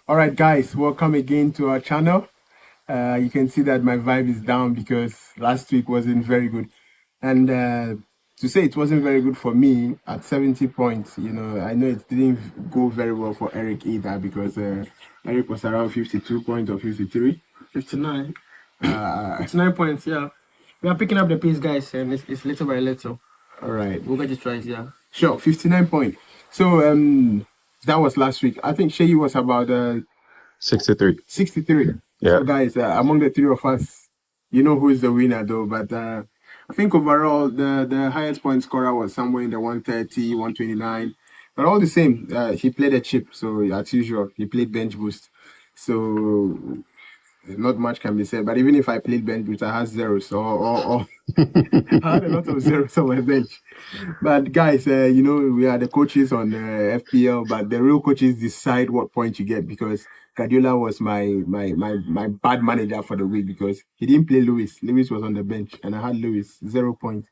All right, guys, welcome again to our channel. You can see that my vibe is down because last week wasn't very good. And to say it wasn't very good for me at 70 points, I know it didn't go very well for Eric either because Eric was around 52 points or 53. 59. 59 points, yeah. We are picking up the pace, guys, and it's little by little. All right. We'll get it right, yeah. Sure, 59 points. So that was last week. I think Shay was about 63. 63. Yeah. So guys, among the three of us, you know who is the winner though. But I think overall the highest point scorer was somewhere in the 130, 129. But all the same, he played a chip. So as usual, he played bench boost. So not much can be said. But even if I played bench boost, I had zeros or I had a lot of zeros on my bench. But guys, we are the coaches on FPL, but the real coaches decide what point you get because Guardiola was my bad manager for the week because he didn't play Lewis. Lewis was on the bench and I had Lewis 0 points.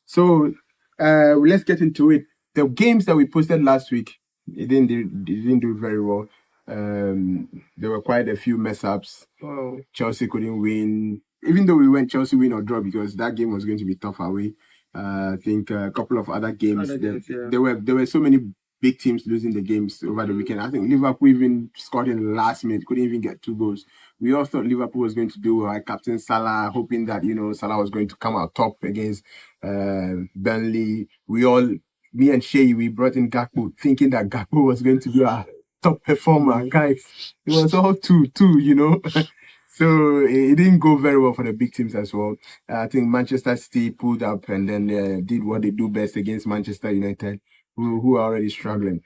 So let's get into it. The games that we posted last week, it didn't do very well. There were quite a few mess ups. Oh. Chelsea couldn't win, even though we went Chelsea win or draw because that game was going to be tough away. I think a couple of other games. There were so many big teams losing the games over the weekend. I think Liverpool even scored in the last minute, couldn't even get 2 goals. We all thought Liverpool was going to do Captain Salah, hoping that Salah was going to come out top against Burnley. Me and Shay, we brought in Gakpo, thinking that Gakpo was going to be a top performer, guys. It was all 2-2, So it didn't go very well for the big teams as well. I think Manchester City pulled up and then did what they do best against Manchester United, who are already struggling.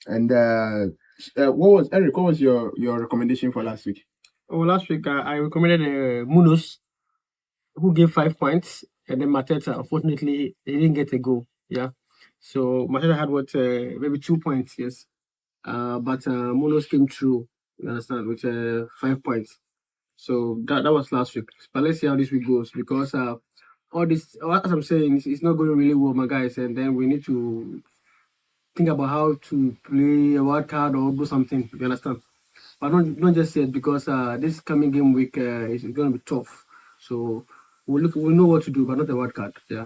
And what was your recommendation for last week? Oh, last week I recommended Munoz, who gave 5 points, and then Mateta. Unfortunately, he didn't get a goal. Yeah, so Mateta had maybe 2 points, yes. But Munoz came through. You understand, with 5 points. So that was last week. But let's see how this week goes because all this, as I'm saying, it's not going really well, my guys. And then we need to think about how to play a wild card or do something. You understand? But not just yet because this coming game week is going to be tough. So we'll know what to do, but not a wild card. Yeah.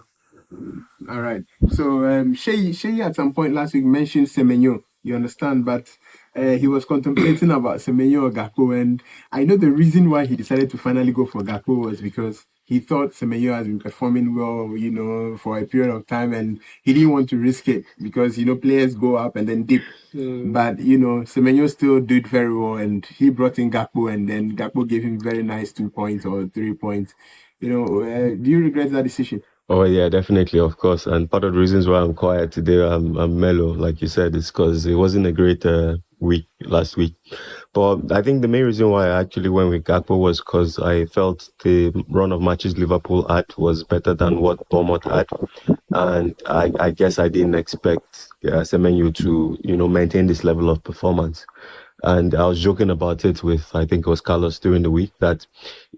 All right. So Shay at some point last week mentioned Semenyo. You understand, but he was contemplating about Semenyo or Gakpo, and I know the reason why he decided to finally go for Gakpo was because he thought Semenyo has been performing well, for a period of time, and he didn't want to risk it because players go up and then dip. But Semenyo still did very well, and he brought in Gakpo, and then Gakpo gave him very nice 2 points or 3 points. Do you regret that decision? Oh yeah, definitely, of course. And part of the reasons why I'm quiet today, I'm mellow, like you said, is because it wasn't a great week last week. But I think the main reason why I actually went with Gakpo was because I felt the run of matches Liverpool had was better than what Bournemouth had, and I guess I didn't expect Semenyo to maintain this level of performance. And I was joking about it with, I think it was Carlos during the week, that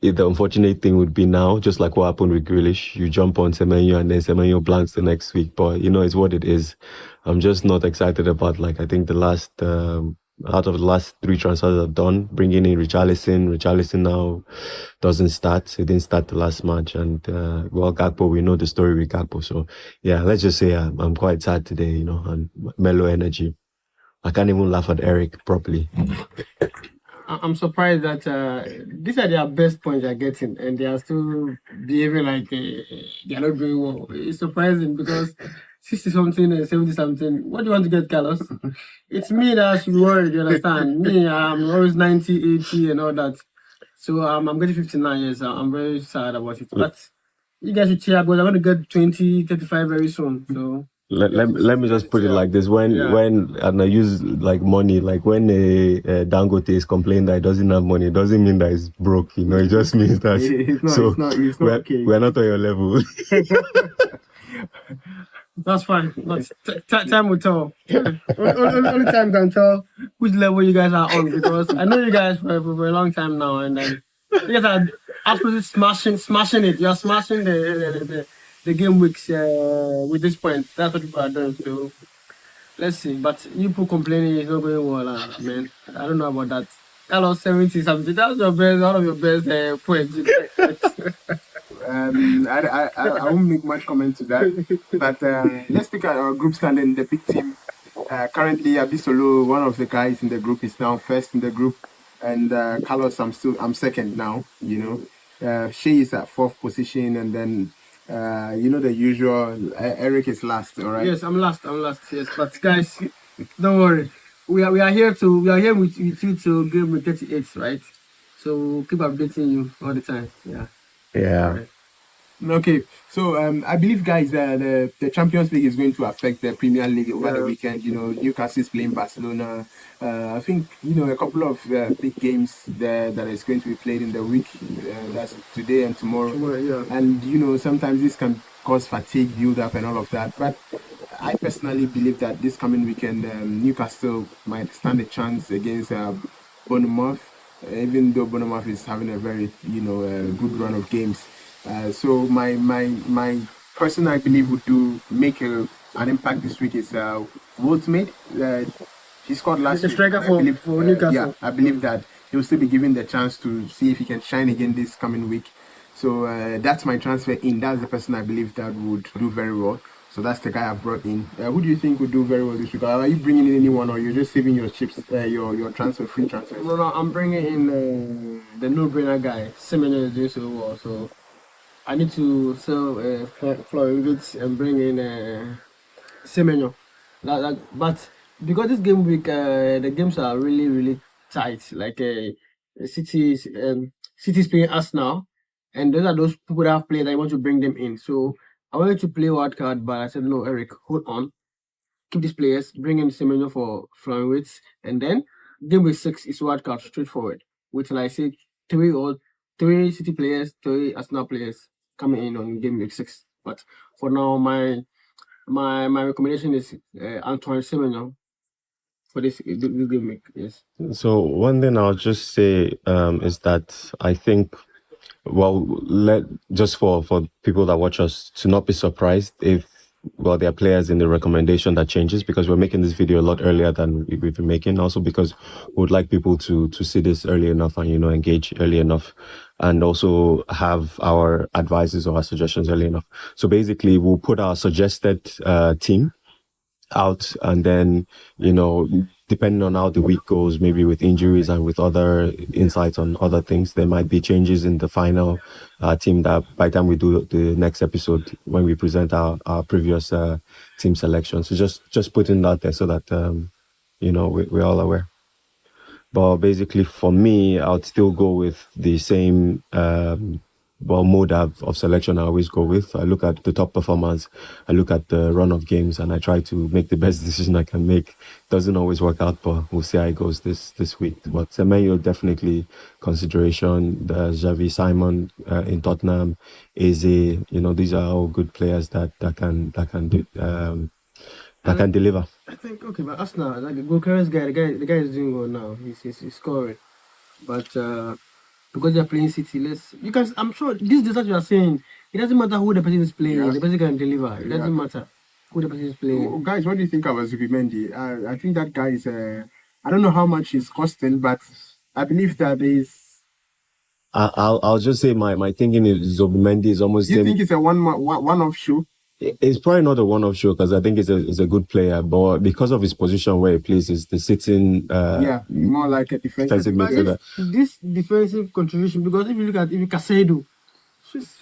the unfortunate thing would be now, just like what happened with Grealish, you jump on Semenyo and then Semenyo blanks the next week. But, it's what it is. I'm just not excited about, I think the last, out of the last 3 transfers I've done, bringing in Richarlison now doesn't start. He didn't start the last match. And, Gakpo, we know the story with Gakpo. So, yeah, let's just say I'm quite sad today, and mellow energy. I can't even laugh at Eric properly. I'm surprised that these are their best points they're getting, and they are still behaving like they are not doing well. It's surprising because 60 something and 70 something. What do you want to get, Carlos? It's me that should worry. You understand? Me, I'm always 90, 80, and all that. So I'm getting 59 years. I'm very sad about it. But you guys should cheer because I'm going to get 20, 35 very soon. So. Let me just put it like this: when and I use money, when a Dangote is complaining that he doesn't have money, it doesn't mean that he's broke. It just means that it's not okay. We're not on your level. That's fine. Time will tell. Only time can tell which level you guys are on because I know you guys for a long time now, and then you guys are absolutely smashing it. You're smashing the game weeks with this point. That's what people are doing. So Let's see. But you people complaining it's not going well, man. I don't know about that. Carlos 70 something. That's your best, one of your best points. I won't make much comment to that. But let's look at our group standing. The big team. Currently, Abisolo, one of the guys in the group, is now first in the group, and Carlos, I'm second now. Shea is at fourth position, and then the usual. Eric is last. All right. Yes, I'm last. Yes, but guys, don't worry. We are here with you to game with 38, right? So we'll keep updating you all the time. Yeah. Yeah. Right. Okay, so I believe, guys, the Champions League is going to affect the Premier League over the weekend. Newcastle is playing Barcelona. I think a couple of big games there that is going to be played in the week. That's today and tomorrow. Yeah. And sometimes this can cause fatigue, build up, and all of that. But I personally believe that this coming weekend, Newcastle might stand a chance against Bournemouth, even though Bournemouth is having a very good run of games. So my person I believe would make an impact this week is Woodmade. He scored last week. Striker for Newcastle. Yeah, I believe that he will still be given the chance to see if he can shine again this coming week. So that's my transfer in. That's the person I believe that would do very well. So that's the guy I brought in. Who do you think would do very well this week? Are you bringing in anyone, or you're just saving your chips, your free transfers? No, I'm bringing in the no-brainer guy. Semenyo is doing so well, so I need to sell Florence and bring in Semenyo. But because this game week, the games are really, really tight. Like City's playing us now, and those are those people that have played. I want to bring them in. So I wanted to play wild card, but I said no, Eric, hold on, keep these players, bring in Semenyo for Florence, and then game week 6 is wild card, straightforward. With like say three City players, 3 Arsenal players coming in on game week 6. But for now, my recommendation is Antoine Semenyo for this game week. Yes. So one thing I'll just say is that I think, just for people that watch us to not be surprised if there are players in the recommendation that changes, because we're making this video a lot earlier than we've been making. Also because we would like people to see this early enough and engage early enough, and also have our advices or our suggestions early enough. So basically, we'll put our suggested team out, and then depending on how the week goes, maybe with injuries and with other insights on other things, there might be changes in the final team that by the time we do the next episode, when we present our previous team selection. So just putting that there so that we're all aware. But basically, for me, I would still go with the same mode of selection I always go with. I look at the top performers, I look at the run of games, and I try to make the best decision I can make. Doesn't always work out, but we'll see how it goes this week. But Semenyo, definitely consideration. The Xavi, Simon in Tottenham, Eze, these are all good players that can deliver. I think but Arsenal, like the goalkeepers guy, the guy is doing well now. He's scoring, but because they're playing City, I'm sure this is what you are saying. It doesn't matter who the person is playing. The person can deliver. It doesn't matter who the person is playing. Guys, what do you think about Zubimendi? I think that guy is. I don't know how much he's costing, but I believe that is. I'll just say my thinking is Zubimendi is almost. You think it's a one-off show? It's probably not a one-off show, because I think he's a good player, but because of his position where he plays, is the sitting. More like a defensive midfielder. This defensive contribution, because if you look at Casado,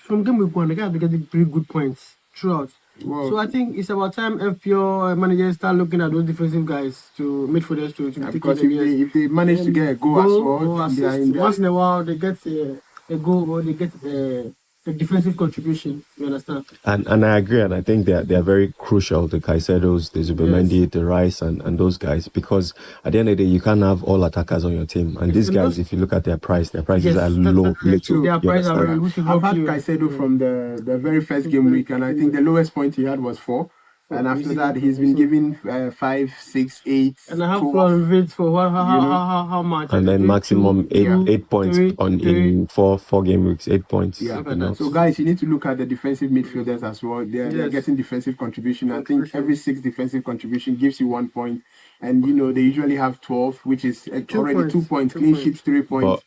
from game week 1, the guy has been getting pretty good points throughout. Wow. So I think it's about time FPL managers start looking at those defensive guys to midfielders to because if they manage to get a goal as well, once in a while they get a goal or they get a defensive contribution. You understand? And I agree, and I think they are very crucial. The Caicedos, the Zubimendi, the Rice, and those guys, because at the end of the day, you can't have all attackers on your team. And these guys, if you look at their prices are low. Their prices are I've had Caicedo from the very first game week, and I think the lowest point he had was 4. And after that, he's been given 5, 6, 8, and I have 12. fun with for know? how much? And then maximum eight points in four game weeks, 8 points. Yeah. Look at that. So guys, you need to look at the defensive midfielders as well. They're Yes. getting defensive contribution. I think every 6 defensive contribution gives you 1 point. And they usually have 12, which is already points. 2 points. 2 Clean points. sheets, 3 points.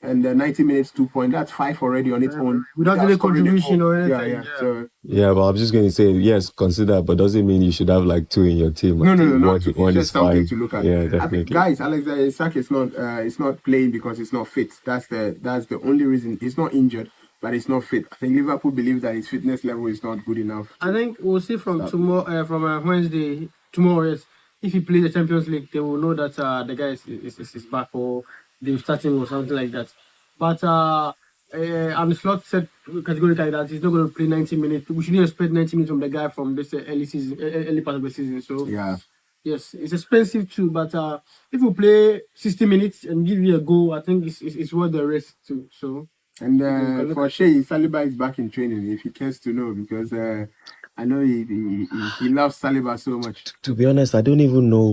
And 90 minutes, 2 points. That's 5 already on its own. Without any contribution or anything. Yeah. So yeah, but I'm just going to say, yes, consider, but doesn't mean you should have like 2 in your team. No, One it's just is something 5. to look at. Yeah, I definitely. think, guys, Alexander Isak is not playing because he's not fit. That's the only reason. He's not injured, but he's not fit. I think Liverpool believe that his fitness level is not good enough. I think we'll see from tomorrow, from Wednesday, tomorrow, yes. If he plays the Champions League, they will know that the guy is back, or they'll start him or something like that. But and Slot said categorically that he's not going to play 90 minutes. We shouldn't expect 90 minutes from the guy from this early part of the season. So Yeah. yes, it's expensive too. But if we play 60 minutes and give you a goal, I think it's worth the risk too. So. And for Shea, Saliba is back in training, if he cares to know, because I know he loves Saliba so much. To be honest, I don't even know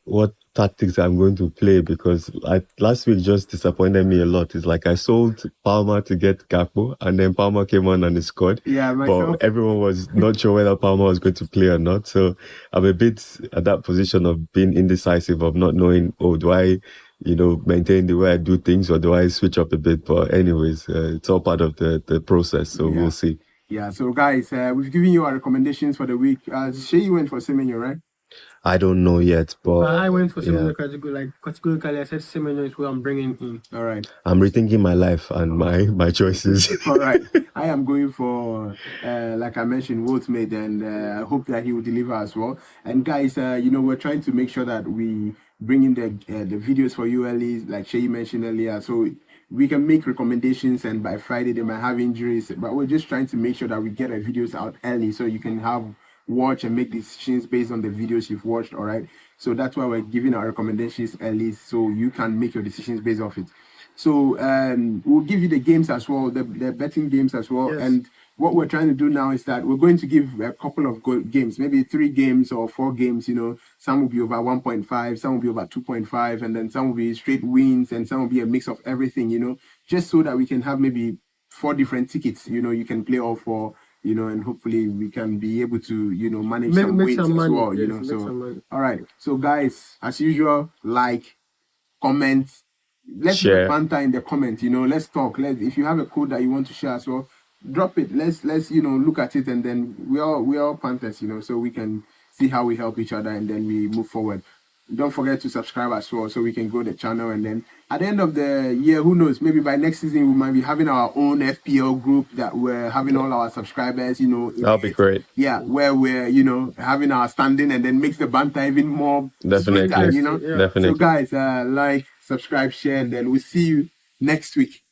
what tactics I'm going to play, because last week just disappointed me a lot. It's like I sold Palmer to get Gakpo, and then Palmer came on and he scored. Yeah, myself. But everyone was not sure whether Palmer was going to play or not. So I'm a bit at that position of being indecisive, of not knowing, do I maintain the way I do things, or do I switch up a bit? But anyways, it's all part of the process, so we'll see. Yeah, so guys, we've given you our recommendations for the week. Shay, you went for Semenyo, right? I don't know yet, but I went for Semenyo categorically. I said Semenyo is what I'm bringing in. All right. I'm rethinking my life and my choices. All right. I am going for, like I mentioned, Wolfmade, and I hope that he will deliver as well. And guys, we're trying to make sure that we bring in the videos for you early, like Shay mentioned earlier. So we can make recommendations, and by Friday they might have injuries, but we're just trying to make sure that we get our videos out early so you can watch and make decisions based on the videos you've watched. All right, so that's why we're giving our recommendations early, so you can make your decisions based off it. So we'll give you the games as well, the betting games as well. Yes. And what we're trying to do now is that we're going to give a couple of games, maybe 3 games or 4 games. Some will be over 1.5, some will be over 2.5, and then some will be straight wins, and some will be a mix of everything, just so that we can have maybe 4 different tickets. You can play all 4, and hopefully we can be able to, manage some wins as well, yes, So, all right. So guys, as usual, like, comment, let's share. banter in the comments. Let's talk. If you have a code that you want to share as well, drop it. Let's look at it, and then we all panthers, so we can see how we help each other, and then we move forward. Don't forget to subscribe as well, so we can grow the channel. And then at the end of the year, who knows, maybe by next season we might be having our own FPL group that we're having all our subscribers, that'll be great. Yeah, where we're having our standing, and then makes the banter even more Definitely. sweeter, Definitely. So guys, like, subscribe, share, and then we'll see you next week.